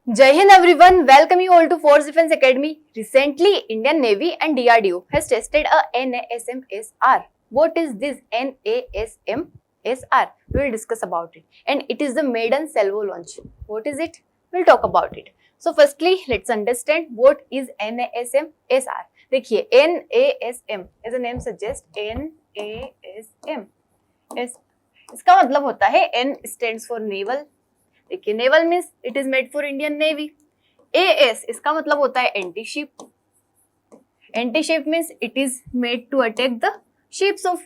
Jai Hind everyone, welcome you all to Force Defense Academy. Recently, Indian Navy and DRDO has tested a NASM-SR. What is this NASM-SR? We will discuss about it. And it is the maiden salvo launch. What is it? We'll talk about it. So firstly, let's understand what is NASM-SR. देखिए NASM as the name suggests, NASM इसका मतलब होता है N stands for naval. देखिए naval means it is made for Indian navy. AS इसका मतलब होता है anti ship. Anti ship means it is made to attack the ships of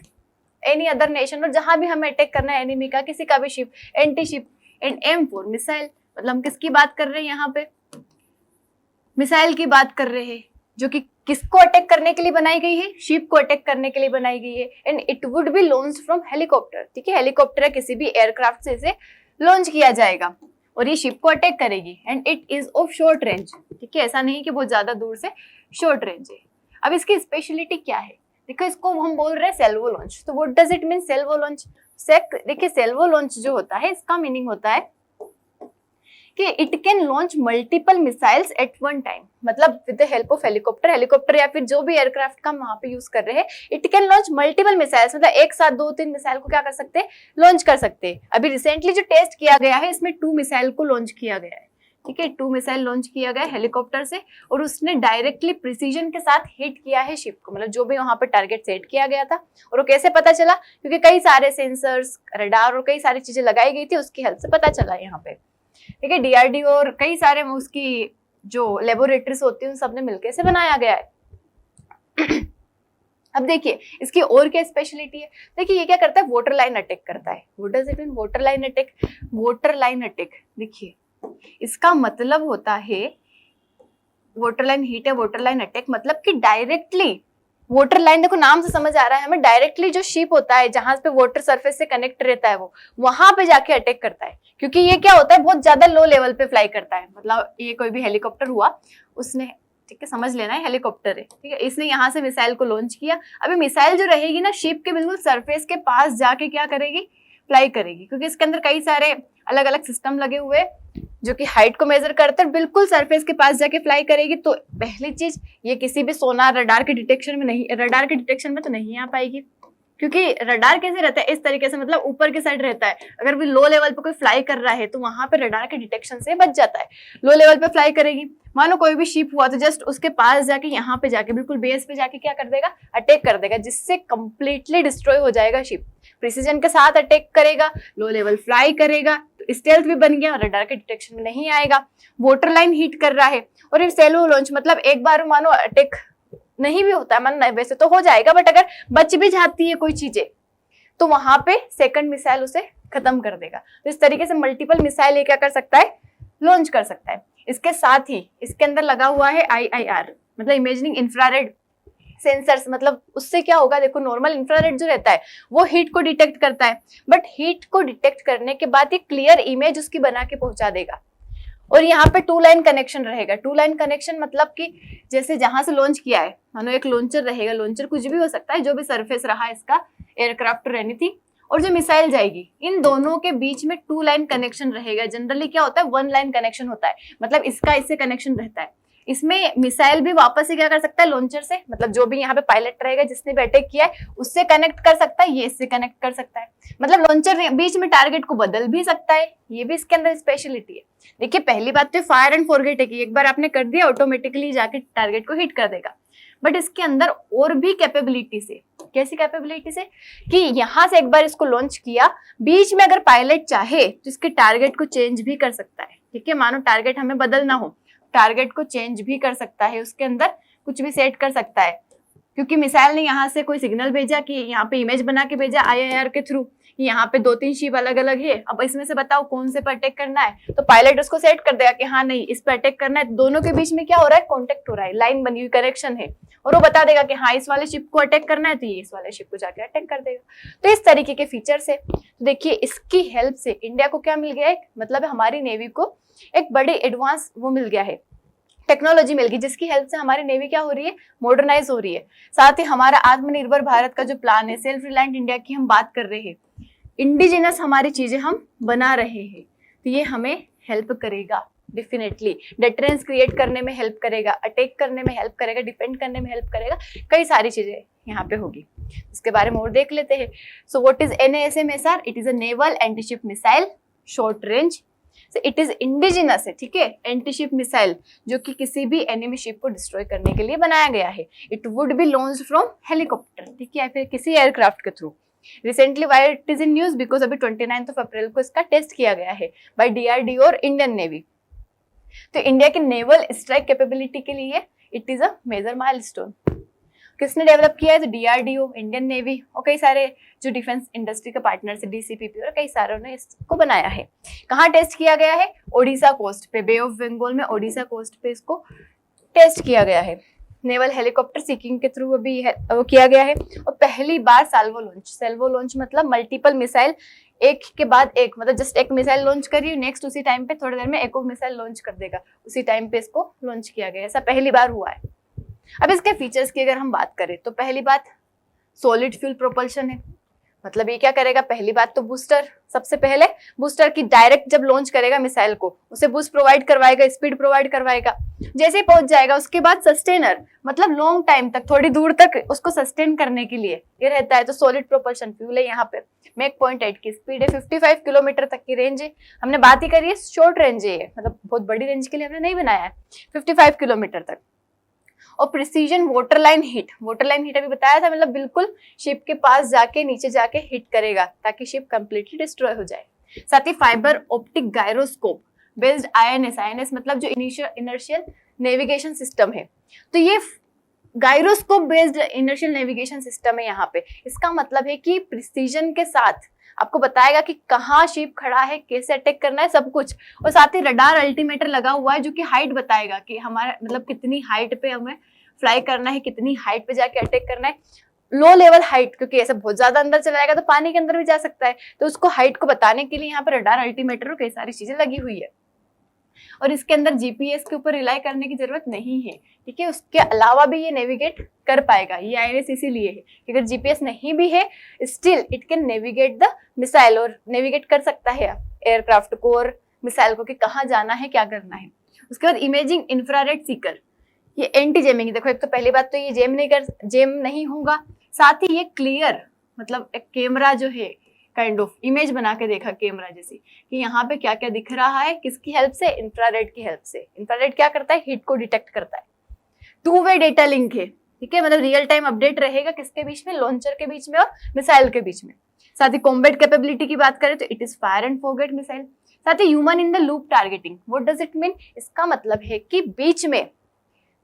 any other nation, और जहां भी हमें अटैक करना है एनिमी का किसी का भी ship, anti ship. And M for missile, मतलब हम किसकी बात कर रहे हैं यहाँ पे? मिसाइल की बात कर रहे हैं, जो कि किसको अटैक करने के लिए बनाई गई है? शिप को अटैक करने के लिए बनाई गई है. And it would be launched from helicopter. ठीक है, हेलीकॉप्टर या किसी भी एयरक्राफ्ट से इसे लॉन्च किया जाएगा और ये शिप को अटैक करेगी. And it is of short range. ठीक है, ऐसा नहीं कि बहुत ज्यादा दूर से, शॉर्ट रेंज है. अब इसकी स्पेशलिटी क्या है? देखो, इसको हम बोल रहे हैं सेल्वो लॉन्च. तो what does it mean salvo launch? देखिए, सेल्वो लॉन्च जो होता है इसका मीनिंग होता है कि it can launch multiple missiles at one time. मतलब with the help of helicopter या फिर जो भी एयरक्राफ्ट का हम वहां पे यूज कर रहे हैं, it can launch multiple missiles. मतलब एक साथ 2-3 मिसाइल को क्या कर सकते हैं? लॉन्च कर सकते हैं. अभी रिसेंटली जो टेस्ट किया गया है इसमें 2 मिसाइल को लॉन्च किया गया है. ठीक है, 2 मिसाइल लॉन्च किया गया हेलीकॉप्टर से, और उसने डायरेक्टली प्रिसीजन के साथ हिट किया है शिप को. मतलब जो भी वहां पे टारगेट सेट किया गया था. और वो कैसे पता चला? क्योंकि कई सारे सेंसर्स, रडार और कई सारी चीजें लगाई गई थी, उसकी हेल्प से पता चला यहाँ पे. ठीक है, डीआरडीओ और कई सारे उसकी जो लेबोरेटरीज होती है उन सब ने मिलकर इसे बनाया गया है. अब देखिए इसकी और क्या स्पेशलिटी है. देखिए ये क्या करता है? वाटर लाइन अटैक करता है. What does it mean water line attack? Water line attack, देखिए इसका मतलब होता है वाटर लाइन हीट है, वाटर लाइन अटैक मतलब कि डायरेक्टली वाटर लाइन, देखो नाम से समझ आ रहा है हमें, डायरेक्टली जो शिप होता है जहाज पे वाटर सरफेस से कनेक्ट रहता है वो वहां पे जाके अटैक करता है. क्योंकि ये क्या होता है? बहुत ज्यादा लो लेवल पे फ्लाई करता है. मतलब ये कोई भी हेलीकॉप्टर हुआ उसने, ठीक है समझ लेना है हेलीकॉप्टर है, ठीक है, इसने यहाँ से मिसाइल को लॉन्च किया. अभी मिसाइल जो रहेगी ना शिप के बिल्कुल सरफेस के पास जाके क्या करेगी? फ्लाई करेगी. क्योंकि इसके अंदर कई सारे अलग अलग सिस्टम लगे हुए जो कि हाइट को मेजर करते हैं, बिल्कुल सरफेस के पास जाके फ्लाई करेगी. तो पहली चीज, ये किसी भी सोनार रडार के डिटेक्शन में नहीं, रडार के डिटेक्शन में तो नहीं आ पाएगी. क्योंकि रडार कैसे रहता है? इस तरीके से, मतलब ऊपर की साइड रहता है. अगर भी लो लेवल पे कोई फ्लाई कर रहा है तो वहां पे रडार के डिटेक्शन से बच जाता है. लो लेवल पे फ्लाई करेगी, मानो कोई भी शिप हुआ तो जस्ट उसके पास जाके, यहाँ पे जाके, बिल्कुल बेस पे जाके क्या कर देगा? अटैक कर देगा, जिससे कंप्लीटली डिस्ट्रॉय हो जाएगा शिप. प्रिसीजन के साथ अटैक करेगा, लो लेवल फ्लाई करेगा, तो स्टेल्थ भी बन गया, रडार के डिटेक्शन में नहीं आएगा. वाटर लाइन हीट कर रहा है. और ये सेल्वो लॉन्च मतलब एक बार मानो अटैक नहीं भी होता है, मन वैसे तो हो जाएगा, बट अगर बच भी जाती है कोई चीजें तो वहां पे सेकंड मिसाइल उसे खत्म कर देगा. तो इस तरीके से मल्टीपल मिसाइल ये क्या कर सकता है? लॉन्च कर सकता है. इसके साथ ही इसके अंदर लगा हुआ है IIR, मतलब इमेजिंग इंफ्रारेड सेंसर्स. मतलब उससे क्या होगा? देखो नॉर्मल इंफ्रारेड जो रहता है वो हीट को डिटेक्ट करता है, बट हीट को डिटेक्ट करने के बाद एक क्लियर इमेज उसकी बना के पहुंचा देगा. और यहाँ पे 2 लाइन कनेक्शन रहेगा. 2 लाइन कनेक्शन मतलब कि जैसे जहां से लॉन्च किया है, मानो एक लॉन्चर रहेगा, लॉन्चर कुछ भी हो सकता है, जो भी सरफेस रहा इसका, एयरक्राफ्ट रहनी थी, और जो मिसाइल जाएगी, इन दोनों के बीच में 2 लाइन कनेक्शन रहेगा. जनरली क्या होता है? 1 लाइन कनेक्शन होता है. मतलब इसका इससे कनेक्शन रहता है. इसमें मिसाइल भी वापस से क्या कर सकता है? लॉन्चर से, मतलब जो भी यहाँ पे पायलट रहेगा जिसने भी अटैक किया है उससे कनेक्ट कर सकता है, ये इससे कनेक्ट कर सकता है. मतलब लॉन्चर बीच में टारगेट को बदल भी सकता है. ये भी इसके अंदर स्पेशलिटी है. देखिए पहली बात तो फायर एंड फॉरगेट है कि एक बार आपने कर दिया ऑटोमेटिकली जाके टारगेट को हिट कर देगा. बट इसके अंदर और भी कैपेबिलिटी से, कैसी कैपेबिलिटी से कि यहाँ से एक बार इसको लॉन्च किया, बीच में अगर पायलट चाहे तो इसके टारगेट को चेंज भी कर सकता है. ठीक है, मानो टारगेट हमें बदलना हो, टारगेट को चेंज भी कर सकता है, उसके अंदर कुछ भी सेट कर सकता है. क्योंकि मिसाइल ने यहाँ से कोई सिग्नल भेजा कि यहाँ पे इमेज बना के भेजा IIR के थ्रू, यहाँ पे 2-3 शिप अलग अलग है, अब इसमें से बताओ कौन से पर अटैक करना है. तो पायलट उसको सेट कर देगा कि हाँ नहीं इस पर अटैक करना है. दोनों के बीच में क्या हो रहा है? कॉन्टेक्ट हो रहा है, लाइन बनी हुई, कनेक्शन है, और वो बता देगा कि हाँ इस वाले शिप को अटैक करना है तो ये इस वाले शिप को जाके अटैक कर देगा. तो इस तरीके के फीचर्स है. तो देखिए इसकी हेल्प से इंडिया को क्या मिल गया है? मतलब हमारी नेवी को एक बड़ी एडवांस वो मिल गया है, टेक्नोलॉजी मिल गई, जिसकी हेल्प से हमारी नेवी क्या हो रही है? मॉडर्नाइज हो रही है. साथ ही हमारा आत्मनिर्भर भारत का जो प्लान है, सेल्फ रिलायंट इंडिया की हम बात कर रहे हैं, इंडिजिनस हमारी चीजें हम बना रहे हैं, तो ये हमें हेल्प करेगा. डेफिनेटली डेटरेंस क्रिएट करने में हेल्प करेगा, अटैक करने में हेल्प करेगा, डिफेंड करने में हेल्प करेगा, कई सारी चीजें यहाँ पे होगी। इसके बारे में और देख लेते हैं। So what is NASMSR? It is a naval antiship missile, short range. It is indigenous है, ठीक है, एंटीशिप मिसाइल जो कि किसी भी एनिमी शिप को डिस्ट्रॉय करने के लिए बनाया गया है। It would be launched from helicopter, ठीक है, या फिर किसी एयरक्राफ्ट के थ्रू। Recently why it is in news? Because अभी 29 अप्रैल को इसका टेस्ट किया गया है बाय DRDO और इंडियन नेवी। तो इंडिया के नेवल स्ट्राइक कैपेबिलिटी के लिए it is a major milestone. किसने डेवलप किया है? तो DRDO, इंडियन नेवी और कई सारे जो डिफेंस इंडस्ट्री के पार्टनर्स है, DCPP और कई सारों ने इसको बनाया है। कहाँ टेस्ट किया गया है? ओडिशा कोस्ट पे, बे ऑफ बंगाल में ओडिशा कोस्ट पे इसको टेस्ट किया गया है। नेवल हेलीकॉप्टर सीकिंग के थ्रू अभी वो किया गया है। और पहली बार सेल्वो लॉन्च मतलब मल्टीपल मिसाइल एक के बाद एक, मतलब जस्ट एक मिसाइल लॉन्च करी, नेक्स्ट उसी टाइम पे थोड़ी देर में एक और मिसाइल लॉन्च कर देगा, उसी टाइम पे इसको लॉन्च किया गया। ऐसा पहली बार हुआ है। अब इसके फीचर्स की अगर हम बात करें तो पहली बात सॉलिड फ्यूल प्रोपल्शन है। मतलब ये क्या करेगा? पहली बात तो बूस्टर, सबसे पहले बूस्टर की डायरेक्ट जब लॉन्च करेगा मिसाइल को, उसे बूस्ट प्रोवाइड करवाएगा, स्पीड प्रोवाइड करवाएगा। जैसे ही पहुंच जाएगा उसके बाद सस्टेनर, मतलब लॉन्ग टाइम तक, थोड़ी दूर तक उसको सस्टेन करने के लिए ये रहता है। तो सॉलिड प्रोपल्शन फ्यूल है। यहाँ पे मैक 0.8 की स्पीड है, 55 किलोमीटर तक की रेंज है। हमने बात ही करी है शॉर्ट रेंज है, मतलब बहुत बड़ी रेंज के लिए हमने नहीं बनाया है, 55 किलोमीटर तक। और प्रिसीजन वाटरलाइन हिट अभी बताया था, मतलब बिल्कुल शिप के पास जाके नीचे जाके हिट करेगा ताकि शिप कंप्लीटली डिस्ट्रॉय हो जाए। साथ ही fibre optic gyroscope based INS मतलब जो इनर्शियल नेविगेशन सिस्टम है। तो ये gyroscope based inertial navigation system है यहाँ पे। इसका मतलब है कि प्रिसीजन के साथ आपको बताएगा कि कहाँ शिप खड़ा है, कैसे अटैक करना है, सब कुछ। और साथ ही रडार अल्टीमीटर लगा हुआ है जो कि हाइट बताएगा कि हमारा मतलब कितनी हाइट पे हमें फ्लाई करना है, कितनी हाइट पे जाके अटैक करना है। लो लेवल हाइट, क्योंकि ऐसा बहुत ज्यादा अंदर चला जाएगा तो पानी के अंदर भी जा सकता है, तो उसको हाइट को बताने के लिए यहाँ पर रडार अल्टीमीटर और कई सारी चीजें लगी हुई है। और इसके अंदर GPS के ऊपर रिलाई करने की जरूरत नहीं है, ठीक है। उसके अलावा भी ये नेविगेट कर पाएगा। ये INS इसीलिए है कि अगर GPS नहीं भी है still it can navigate the missile, और नेविगेट कर सकता है एयरक्राफ्ट को और मिसाइल को कि कहाँ जाना है, क्या करना है। उसके बाद इमेजिंग इंफ्रारेड सीकर, ये एंटी जेमिंग। देखो एक तो पहली बात तो ये जेम नहीं होगा, साथ ही ये क्लियर, मतलब एक कैमरा जो है काइंड ऑफ इमेज बना के देखा कैमरा जैसी कि यहाँ पे क्या क्या दिख रहा है, किसकी हेल्प से? इंफ्रारेड की हेल्प से। इंफ्रारेड क्या करता है? हीट को डिटेक्ट करता है। 2 वे डेटा लिंक है, ठीक है, मतलब रियल टाइम अपडेट रहेगा किसके बीच में? लॉन्चर के बीच में और मिसाइल के बीच में। साथ ही कॉम्बैट कैपेबिलिटी की बात करें तो it is fire and forget missile. साथ ही human in the loop targeting, what does it mean? इसका मतलब है कि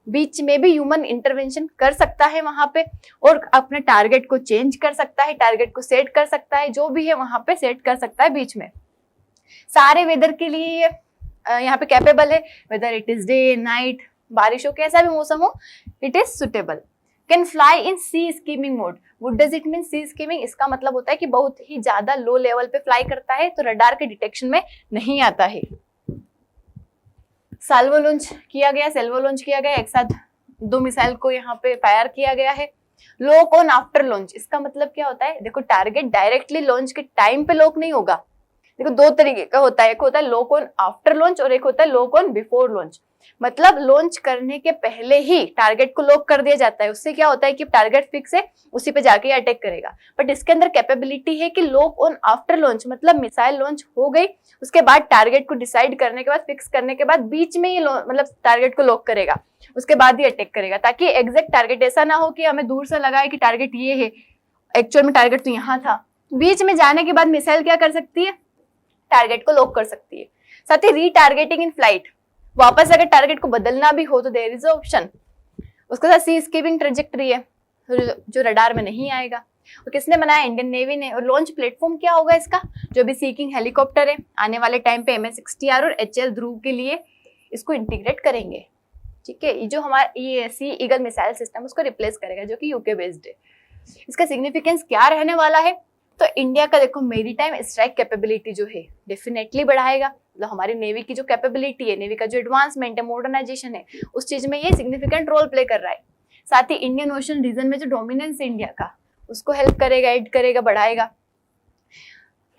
बीच में भी ह्यूमन इंटरवेंशन कर सकता है वहां पे, और अपने टारगेट को चेंज कर सकता है, टारगेट को सेट कर सकता है, जो भी है वहां पे सेट कर सकता है बीच में। सारे वेदर के लिए ये यहाँ पे कैपेबल है, whether it is day night, बारिश हो, कैसा भी मौसम हो, it is suitable. Can fly in sea skimming mode, what does it mean sea skimming? इसका मतलब होता है कि बहुत ही ज्यादा लो लेवल पे फ्लाई करता है, तो रडार के डिटेक्शन में नहीं आता है। सेल्वो लॉन्च किया गया, एक साथ 2 मिसाइल को यहाँ पे फायर किया गया है। लॉक ऑन आफ्टर लॉन्च, इसका मतलब क्या होता है? देखो टारगेट डायरेक्टली लॉन्च के टाइम पे लॉक नहीं होगा। देखो 2 तरीके का होता है, एक होता है लॉक ऑन आफ्टर लॉन्च और एक होता है लॉक ऑन बिफोर लॉन्च। मतलब लॉन्च करने के पहले ही टारगेट को लॉक कर दिया जाता है। उससे क्या होता है कि टारगेट फिक्स है, उसी पे जाके अटैक करेगा। बट इसके अंदर कैपेबिलिटी है कि लॉक ऑन आफ्टर लॉन्च, मतलब मिसाइल लॉन्च हो गई, उसके बाद टारगेट को डिसाइड करने के बाद, फिक्स करने के बाद बीच में ये मतलब टारगेट को लॉक करेगा, उसके बाद ही अटैक करेगा, ताकि एग्जैक्ट टारगेट ऐसा ना हो कि हमें दूर से लगाए कि टारगेट ये है, एक्चुअल में टारगेट तो यहाँ था। बीच में जाने के बाद मिसाइल क्या कर सकती है? टारगेट को लॉक कर सकती है। साथ ही रीटारगेटिंग इन फ्लाइट, वापस अगर टारगेट को बदलना भी हो तो देयर इज ऑप्शन। उसके साथ सी स्कीपिंग ट्रेजेक्टरी है जो रडार में नहीं आएगा। और किसने बनाया? इंडियन नेवी ने। और लॉन्च प्लेटफॉर्म क्या होगा इसका? जो भी सीकिंग हेलीकॉप्टर है आने वाले टाइम पे MS-60R और HL ध्रुव के लिए इसको इंटीग्रेट करेंगे, ठीक है। ये जो हमारा ये सी ईगल मिसाइल सिस्टम उसको रिप्लेस करेगा, जो कि UK बेस्ड है। इसका सिग्निफिकेंस क्या रहने वाला है? तो इंडिया का देखो मेरीटाइम स्ट्राइक कैपेबिलिटी जो है डेफिनेटली बढ़ाएगा। मतलब हमारी नेवी की जो कैपेबिलिटी है, नेवी का जो एडवांसमेंट है, मॉडर्नाइजेशन है, उस चीज में ये सिग्निफिकेंट रोल प्ले कर रहा है। साथ ही इंडियन ओशन रीजन में जो डोमिनेंस है इंडिया का, उसको हेल्प करेगा, एड करेगा, बढ़ाएगा।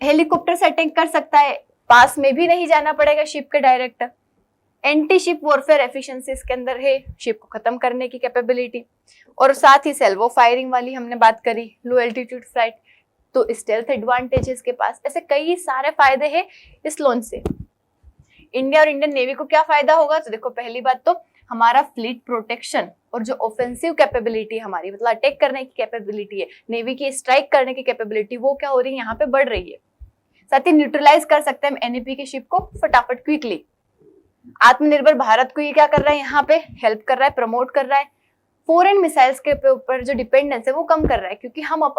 हेलीकॉप्टर से अटैक कर सकता है, पास में भी नहीं जाना पड़ेगा शिप के direct, anti ship warfare efficiency इसके अंदर है, शिप को खत्म करने की कैपेबिलिटी, और साथ ही सेल्वो फायरिंग वाली हमने बात करी, लो एल्टीट्यूड फ्लाइट, तो स्टेल्थ एडवांटेज है इसके पास। ऐसे कई सारे फायदे हैं इस लॉन्च से। इंडिया और इंडियन नेवी को क्या फायदा होगा, तो देखो पहली बात तो हमारा फ्लीट प्रोटेक्शन और जो ऑफेंसिव कैपेबिलिटी हमारी, मतलब अटैक करने की कैपेबिलिटी है, नेवी की स्ट्राइक करने की कैपेबिलिटी, वो क्या हो रही है, यहाँ पे बढ़ रही है। साथ ही न्यूट्रलाइज कर सकते हैं हम एनईपी की शिप को फटाफट क्विकली। आत्मनिर्भर भारत को ये क्या कर रहा है, यहाँ पे हेल्प कर रहा है, प्रमोट कर रहा है। फॉरेन मिसाइल्स के ऊपर जो डिपेंडेंस है वो कम कर रहा है, क्योंकि हम अब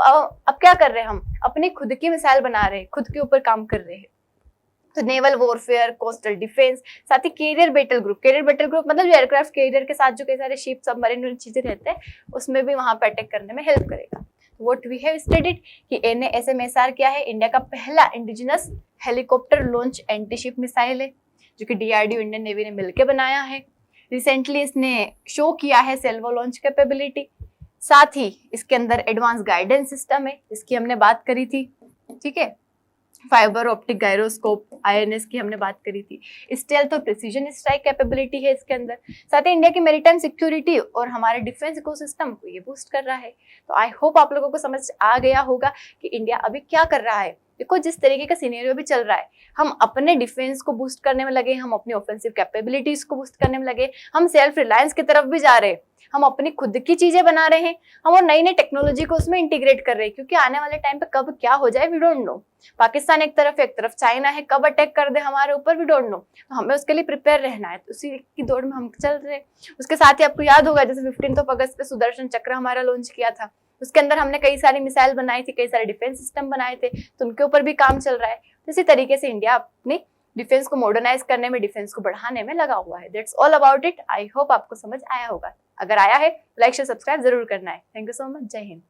क्या कर रहे हैं, हम अपनी खुद की मिसाइल बना रहे हैं, खुद के ऊपर काम कर रहे हैं। तो नेवल वॉरफेयर, कोस्टल डिफेंस, साथ ही carrier battle group, carrier battle group मतलब जो एयरक्राफ्ट कैरियर के साथ जो कई सारे शिप, सबमरीन चीजें रहते हैं, उसमें भी वहां पे अटैक करने में हेल्प करेगा। व्हाट वी हैव स्टडीड कि NASM-SR क्या है, इंडिया का पहला indigenous helicopter launch anti ship missile है, जो कि DRDO इंडियन नेवी ने मिलकर बनाया है। रिसेंटली इसने शो किया है सेल्वो लॉन्च कैपेबिलिटी, साथ ही इसके अंदर एडवांस गाइडेंस सिस्टम है जिसकी हमने बात करी थी, ठीक है। फाइबर ऑप्टिक गायरोस्कोप, INS की हमने बात करी थी। स्टेल्थ और प्रिसीजन स्ट्राइक कैपेबिलिटी है इसके अंदर। साथ ही इंडिया की मैरीटाइम सिक्योरिटी और हमारे डिफेंस इकोसिस्टम को ये बूस्ट कर रहा है। तो आई होप आप लोगों को समझ आ गया होगा कि इंडिया अभी क्या कर रहा है। देखो जिस तरीके का सिनेरियो भी चल रहा है, हम अपने डिफेंस को बूस्ट करने में लगे, हम अपनी ऑफेंसिव कैपेबिलिटीज को बूस्ट करने में लगे, हम सेल्फ रिलायंस की तरफ भी जा रहे हैं, हम अपनी खुद की चीजें बना रहे हैं, हम और नई नई टेक्नोलॉजी को उसमें इंटीग्रेट कर रहे हैं, क्योंकि आने वाले टाइम पे कब क्या हो जाए वी डोंट नो। पाकिस्तान एक तरफ चाइना है, कब अटैक कर दे हमारे ऊपर वी डोंट नो। तो हमें उसके लिए प्रिपेयर रहना है, तो उसी की दौड़ में हम चल रहे हैं। उसके साथ ही आपको याद होगा जैसे 15 अगस्त पे सुदर्शन चक्र हमारा लॉन्च किया था, उसके अंदर हमने कई सारी मिसाइल बनाई थी, कई सारे डिफेंस सिस्टम बनाए थे, तो उनके ऊपर भी काम चल रहा है। तो इसी तरीके से इंडिया अपनी डिफेंस को मॉडर्नाइज करने में, डिफेंस को बढ़ाने में लगा हुआ है। That's all about it. I hope आपको समझ आया होगा। अगर आया है लाइक शेयर सब्सक्राइब जरूर करना है। Thank you so much. जय हिंद।